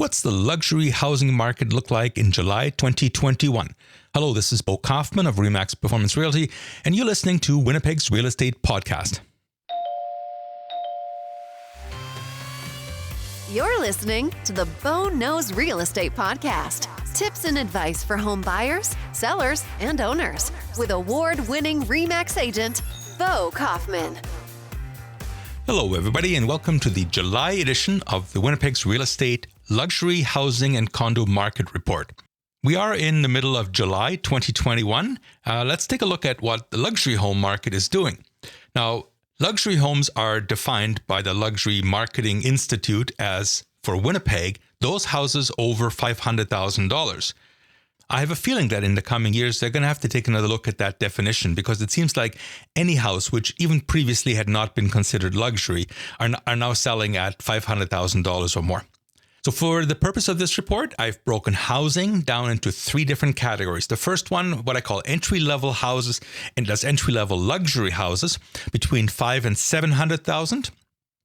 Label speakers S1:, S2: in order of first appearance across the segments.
S1: What's the luxury housing market look like in July 2021? Hello, this is Bo Kaufman of RE/MAX Performance Realty, and you're listening to Winnipeg's Real Estate Podcast.
S2: You're listening to the Bo Knows Real Estate Podcast. Tips and advice for home buyers, sellers, and owners with award-winning RE/MAX agent, Bo Kaufman.
S1: Hello, everybody, and welcome to the July edition of the Winnipeg's Real Estate Luxury Housing and Condo Market Report. We are in the middle of July 2021. Let's take a look at what the luxury home market is doing. Now, luxury homes are defined by the Luxury Marketing Institute as, for Winnipeg, those houses over $500,000. I have a feeling that in the coming years, they're going to have to take another look at that definition because it seems like any house, which even previously had not been considered luxury, are now selling at $500,000 or more. So for the purpose of this report, I've broken housing down into three different categories. The first one, what I call entry-level houses, and that's entry-level luxury houses between $500,000 and $700,000.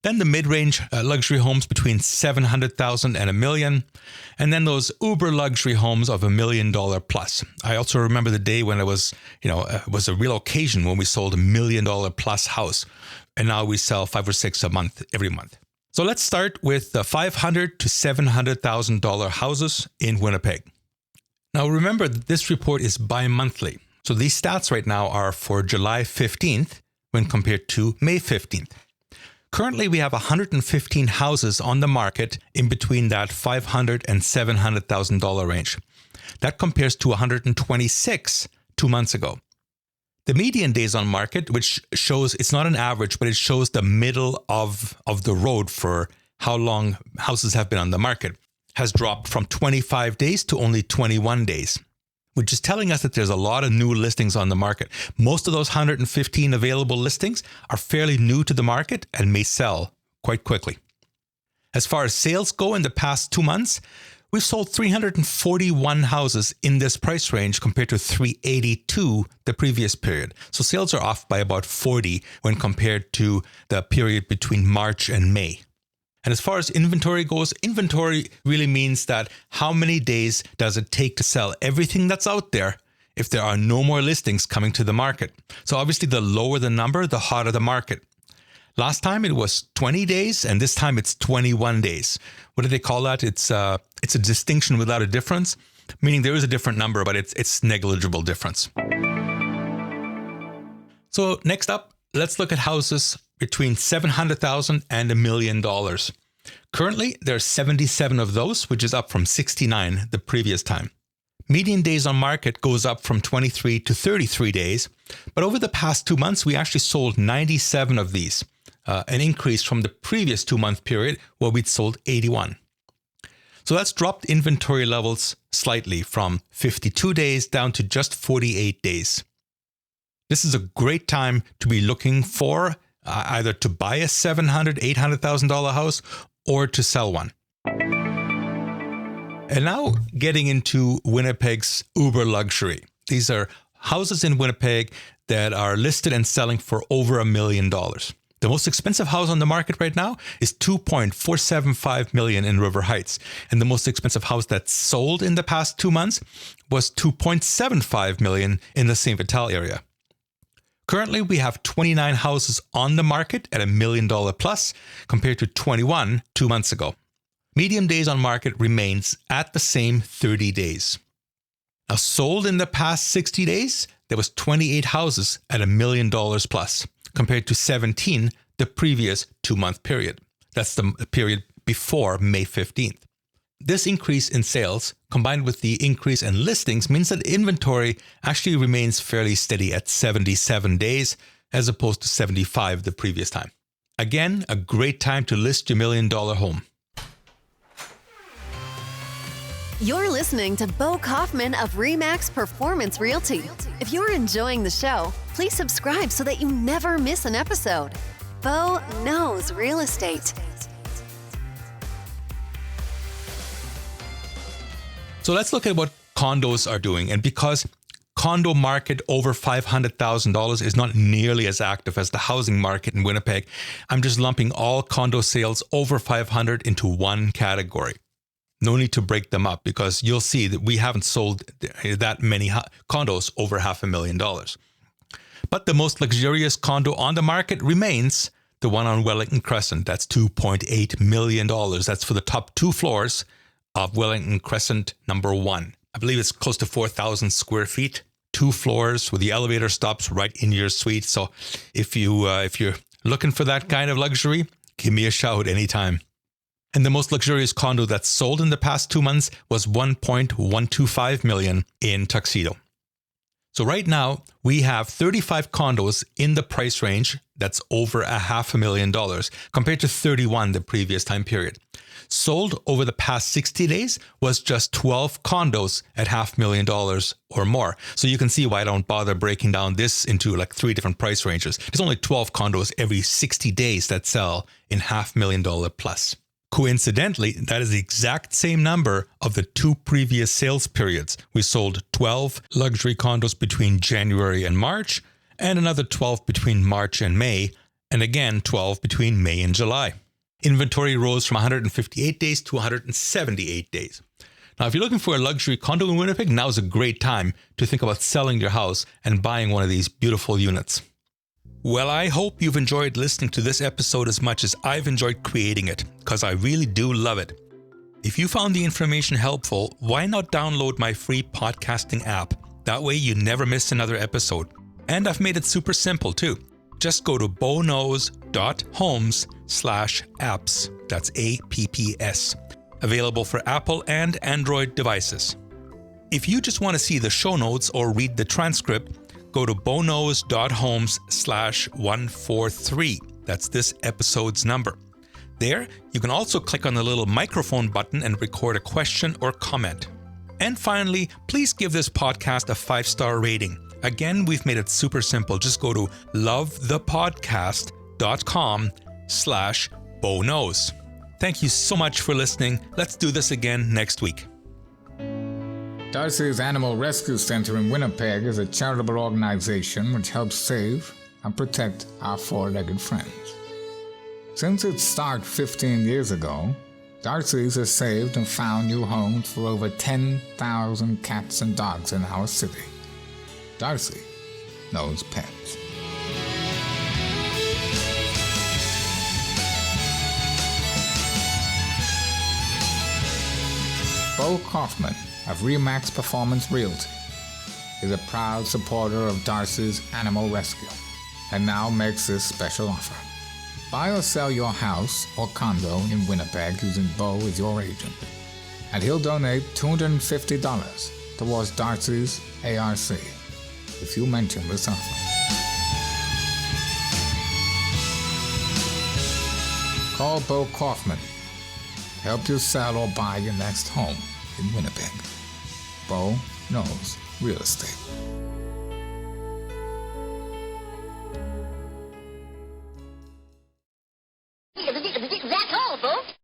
S1: Then the mid-range luxury homes between $700,000 and $1 million. And then those uber luxury homes of $1 million plus. I also remember the day when it was a real occasion when we sold $1 million plus house. And now we sell 5 or 6 a month, every month. So let's start with the $500,000 to $700,000 houses in Winnipeg. Now remember that this report is bi-monthly. So these stats right now are for July 15th when compared to May 15th. Currently, we have 115 houses on the market in between that $500,000 and $700,000 range. That compares to 126 2 months ago. The median days on market, which shows, it's not an average, but it shows the middle of the road for how long houses have been on the market, has dropped from 25 days to only 21 days, which is telling us that there's a lot of new listings on the market. Most of those 115 available listings are fairly new to the market and may sell quite quickly. As far as sales go in the past 2 months, we've sold 341 houses in this price range compared to 382 the previous period. So sales are off by about 40 when compared to the period between March and May. And as far as inventory goes, inventory really means that how many days does it take to sell everything that's out there if there are no more listings coming to the market? So obviously the lower the number, the hotter the market. Last time it was 20 days, and this time it's 21 days. What do they call that? It's a distinction without a difference, meaning there is a different number, but it's negligible difference. So next up, let's look at houses between $700,000 and $1 million. Currently, there are 77 of those, which is up from 69 the previous time. Median days on market goes up from 23 to 33 days, but over the past 2 months, we actually sold 97 of these, an increase from the previous 2-month period where we'd sold 81. So that's dropped inventory levels slightly from 52 days down to just 48 days. This is a great time to be looking for either to buy a $700,000, $800,000 house or to sell one. And now getting into Winnipeg's uber luxury. These are houses in Winnipeg that are listed and selling for over $1 million. The most expensive house on the market right now is $2.475 million in River Heights. And the most expensive house that's sold in the past 2 months was $2.75 million in the St. Vital area. Currently, we have 29 houses on the market at $1 million plus compared to 21 2 months ago. Median days on market remains at the same 30 days. Now, sold in the past 60 days, there was 28 houses at $1 million plus compared to 17 the previous 2-month period. That's the period before May 15th. This increase in sales, combined with the increase in listings, means that inventory actually remains fairly steady at 77 days, as opposed to 75 the previous time. Again, a great time to list your $1 million home.
S2: You're listening to Bo Kaufman of RE/MAX Performance Realty. If you're enjoying the show, please subscribe so that you never miss an episode. Bo knows real estate.
S1: So let's look at what condos are doing. And because condo market over $500,000 is not nearly as active as the housing market in Winnipeg, I'm just lumping all condo sales over $500,000 into one category. No need to break them up because you'll see that we haven't sold that many condos over $500,000. But the most luxurious condo on the market remains the one on Wellington Crescent. That's $2.8 million. That's for the top 2 floors of Wellington Crescent number 1. I believe it's close to 4,000 square feet, 2 floors where the elevator stops right in your suite. So if you're looking for that kind of luxury, give me a shout anytime. And the most luxurious condo that's sold in the past 2 months was $1.125 million in Tuxedo. So right now, we have 35 condos in the price range that's over $500,000 compared to 31 the previous time period. Sold over the past 60 days was just 12 condos at $500,000 or more. So you can see why I don't bother breaking down this into like 3 different price ranges. There's only 12 condos every 60 days that sell in $500,000 plus. Coincidentally, that is the exact same number of the 2 previous sales periods. We sold 12 luxury condos between January and March, and another 12 between March and May, and again 12 between May and July. Inventory rose from 158 days to 178 days. Now, if you're looking for a luxury condo in Winnipeg, now is a great time to think about selling your house and buying one of these beautiful units. Well, I hope you've enjoyed listening to this episode as much as I've enjoyed creating it, because I really do love it. If you found the information helpful, why not download my free podcasting app? That way you never miss another episode. And I've made it super simple too. Just go to boknows.homes/apps. That's APPS. Available for Apple and Android devices. If you just want to see the show notes or read the transcript, go to boknows.homes/143. That's this episode's number. There, you can also click on the little microphone button and record a question or comment. And finally, please give this podcast a 5-star rating. Again, we've made it super simple. Just go to lovethepodcast.com/boknows. Thank you so much for listening. Let's do this again next week.
S3: Darcy's Animal Rescue Center in Winnipeg is a charitable organization which helps save and protect our 4-legged friends. Since its start 15 years ago, Darcy's has saved and found new homes for over 10,000 cats and dogs in our city. Darcy knows pets. Bo Kaufman of Remax Performance Realty is a proud supporter of Darcy's Animal Rescue and now makes this special offer. Buy or sell your house or condo in Winnipeg using Bo as your agent, and he'll donate $250 towards Darcy's ARC if you mention this offer. Call Bo Kaufman to help you sell or buy your next home in Winnipeg. Bo knows real estate.
S4: That's all, folks.